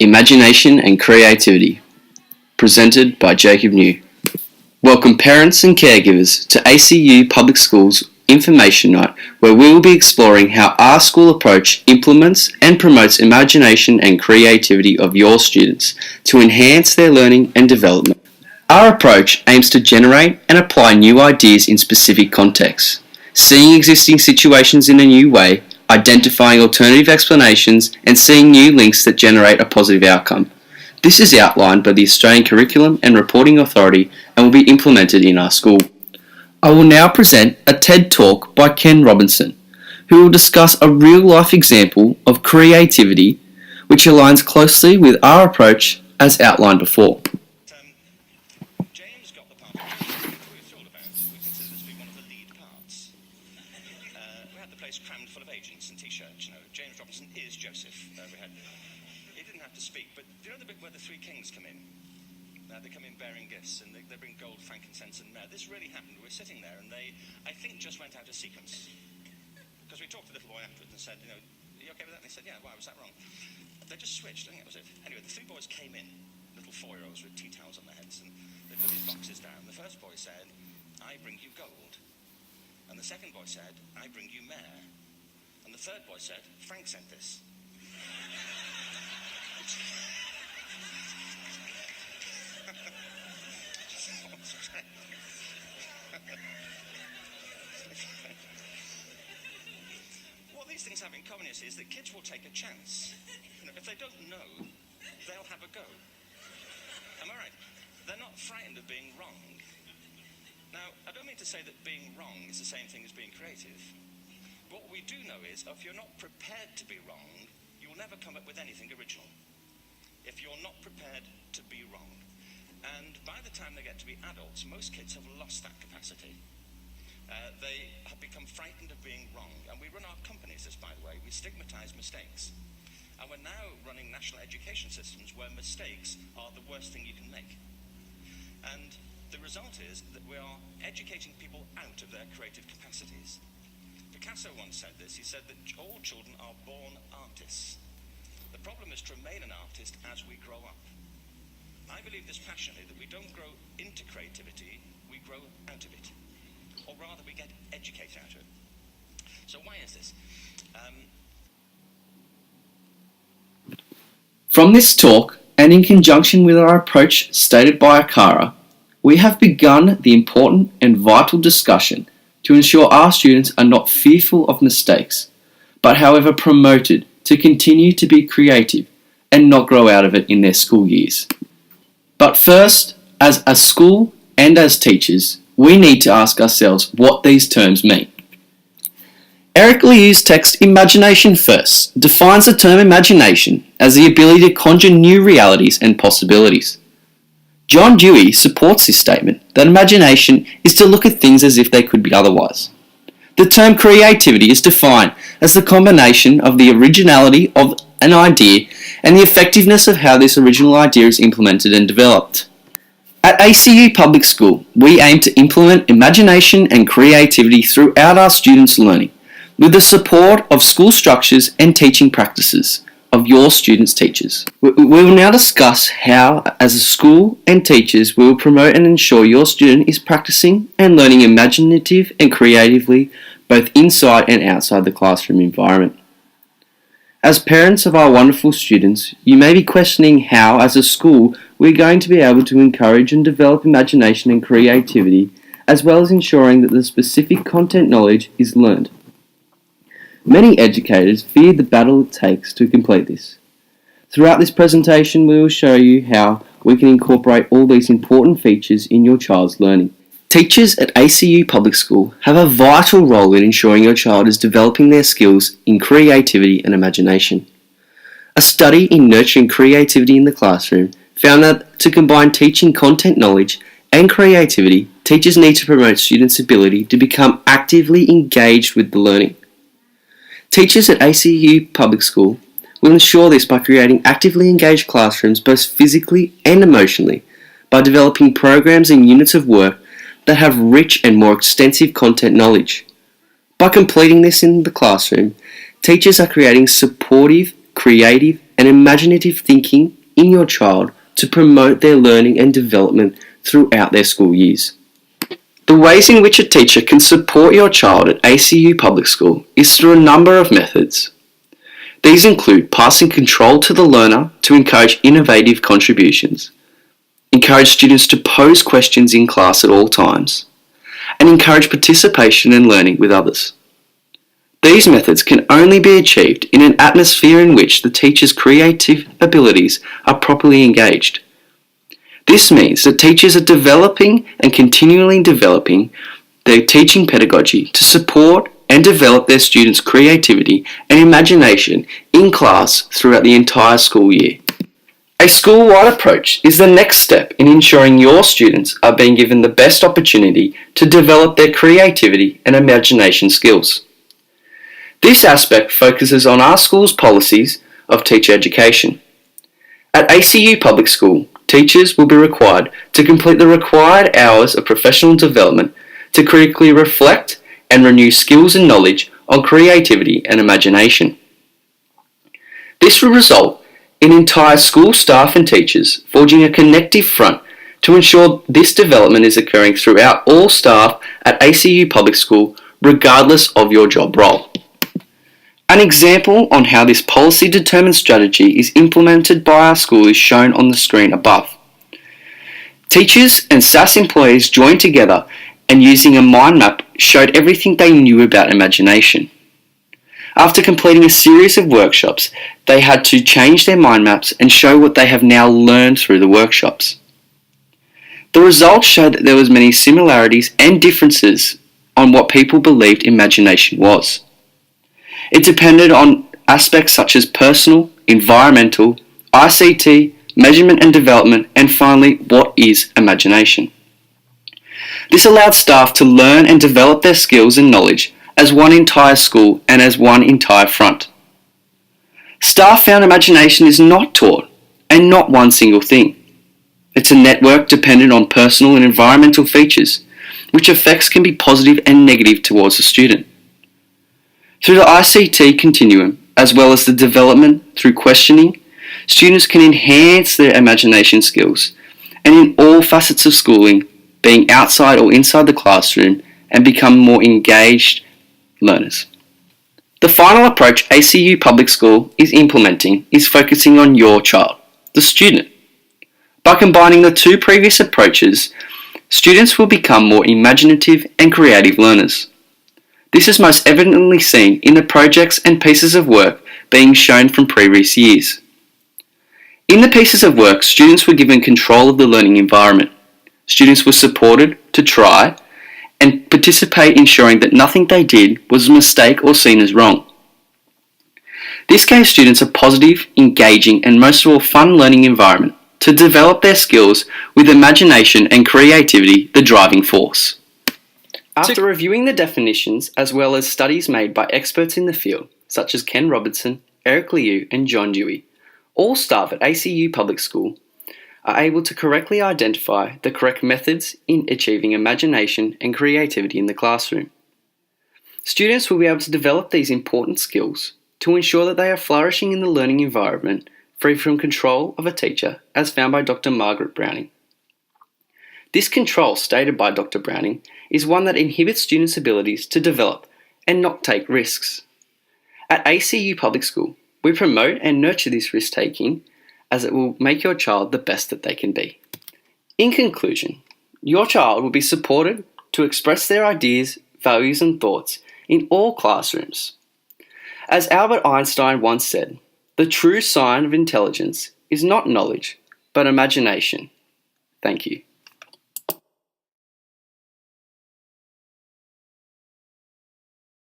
Imagination and Creativity, presented by Jacob New. Welcome parents and caregivers to ACU Public Schools Information Night, where we will be exploring how our school approach implements and promotes imagination and creativity of your students to enhance their learning and development. Our approach aims to generate and apply new ideas in specific contexts, seeing existing situations in a new way, identifying alternative explanations, and seeing new links that generate a positive outcome. This is outlined by the Australian Curriculum and Reporting Authority and will be implemented in our school. I will now present a TED Talk by Ken Robinson, who will discuss a real-life example of creativity which aligns closely with our approach as outlined before. James got the part we're thrilled about. We consider this to be one of the lead parts. We had the place crammed full of agents and T-shirts. James Robinson is Joseph. He didn't have to speak, but do you know the bit where the three kings come in? They come in bearing gifts, and they bring gold, frankincense, and myrrh. This really happened. We were sitting there, and they, I think, just went out of sequence. Because we talked to the little boy afterwards and said, are you okay with that? And he said, yeah, why was that wrong? They just switched, I think that was it. Anyway, the three boys came in, little 4-year-olds with tea towels on their heads, and they put these boxes down. The first boy said, I bring you gold. And the second boy said, I bring you myrrh. And the third boy said, Frank sent this. What these things have in common is that kids will take a chance. If they don't know, they'll have a go. Am I right? They're not frightened of being wrong. Now, I don't mean to say that being wrong is the same thing as being creative. What we do know is, if you're not prepared to be wrong, you'll never come up with anything original. If you're not prepared to be wrong. And by the time they get to be adults, most kids have lost that capacity. They have become frightened of being wrong. And we run our companies this, by the way. We stigmatize mistakes. And we're now running national education systems where mistakes are the worst thing you can make. And the result is that we are educating people out of their creative capacities. Picasso once said this. He said that all children are born artists. The problem is to remain an artist as we grow up. I believe this passionately, that we don't grow into creativity, we grow out of it. Or rather, we get educated out of it. So why is this? From this talk, and in conjunction with our approach stated by ACARA, we have begun the important and vital discussion to ensure our students are not fearful of mistakes, but however promoted to continue to be creative and not grow out of it in their school years. But first, as a school and as teachers, we need to ask ourselves what these terms mean. Eric Liu's text Imagination First defines the term imagination as the ability to conjure new realities and possibilities. John Dewey supports this statement that imagination is to look at things as if they could be otherwise. The term creativity is defined as the combination of the originality of an idea and the effectiveness of how this original idea is implemented and developed. At ACU Public School, we aim to implement imagination and creativity throughout our students' learning, with the support of school structures and teaching practices of your students' teachers. We will now discuss how, as a school and teachers, we will promote and ensure your student is practicing and learning imaginative and creatively both inside and outside the classroom environment. As parents of our wonderful students, you may be questioning how, as a school, we're going to be able to encourage and develop imagination and creativity, as well as ensuring that the specific content knowledge is learned. Many educators fear the battle it takes to complete this. Throughout this presentation, we will show you how we can incorporate all these important features in your child's learning. Teachers at ACU Public School have a vital role in ensuring your child is developing their skills in creativity and imagination. A study in nurturing creativity in the classroom found that to combine teaching content knowledge and creativity, teachers need to promote students' ability to become actively engaged with the learning. Teachers at ACU Public School will ensure this by creating actively engaged classrooms both physically and emotionally by developing programs and units of work that have rich and more extensive content knowledge. By completing this in the classroom, teachers are creating supportive creative, and imaginative thinking in your child to promote their learning and development throughout their school years. The ways in which a teacher can support your child at ACU Public School is through a number of methods. These include passing control to the learner to encourage innovative contributions, encourage students to pose questions in class at all times, and encourage participation and learning with others. These methods can only be achieved in an atmosphere in which the teacher's creative abilities are properly engaged. This means that teachers are developing and continually developing their teaching pedagogy to support and develop their students' creativity and imagination in class throughout the entire school year. A school-wide approach is the next step in ensuring your students are being given the best opportunity to develop their creativity and imagination skills. This aspect focuses on our school's policies of teacher education. At ACU Public School, teachers will be required to complete the required hours of professional development to critically reflect and renew skills and knowledge on creativity and imagination. This will result in entire school staff and teachers forging a connective front to ensure this development is occurring throughout all staff at ACU Public School, regardless of your job role. An example on how this policy-determined strategy is implemented by our school is shown on the screen above. Teachers and SAS employees joined together and using a mind map showed everything they knew about imagination. After completing a series of workshops, they had to change their mind maps and show what they have now learned through the workshops. The results showed that there was many similarities and differences on what people believed imagination was. It depended on aspects such as personal, environmental, ICT, measurement and development, and finally, what is imagination? This allowed staff to learn and develop their skills and knowledge as one entire school and as one entire front. Staff found imagination is not taught and not one single thing. It's a network dependent on personal and environmental features, which effects can be positive and negative towards the student. Through the ICT continuum, as well as the development through questioning, students can enhance their imagination skills, and in all facets of schooling, being outside or inside the classroom, and become more engaged learners. The final approach ACU Public School is implementing is focusing on your child, the student. By combining the two previous approaches, students will become more imaginative and creative learners. This is most evidently seen in the projects and pieces of work being shown from previous years. In the pieces of work, students were given control of the learning environment. Students were supported to try and participate, ensuring that nothing they did was a mistake or seen as wrong. This gave students a positive, engaging, and most of all fun learning environment to develop their skills with imagination and creativity the driving force. After reviewing the definitions as well as studies made by experts in the field, such as Ken Robertson, Eric Liu, and John Dewey, all staff at ACU Public School are able to correctly identify the correct methods in achieving imagination and creativity in the classroom. Students will be able to develop these important skills to ensure that they are flourishing in the learning environment free from control of a teacher, as found by Dr. Margaret Browning. This control, stated by Dr. Browning, is one that inhibits students' abilities to develop and not take risks. At ACU Public School, we promote and nurture this risk-taking as it will make your child the best that they can be. In conclusion, your child will be supported to express their ideas, values and thoughts in all classrooms. As Albert Einstein once said, the true sign of intelligence is not knowledge, but imagination. Thank you.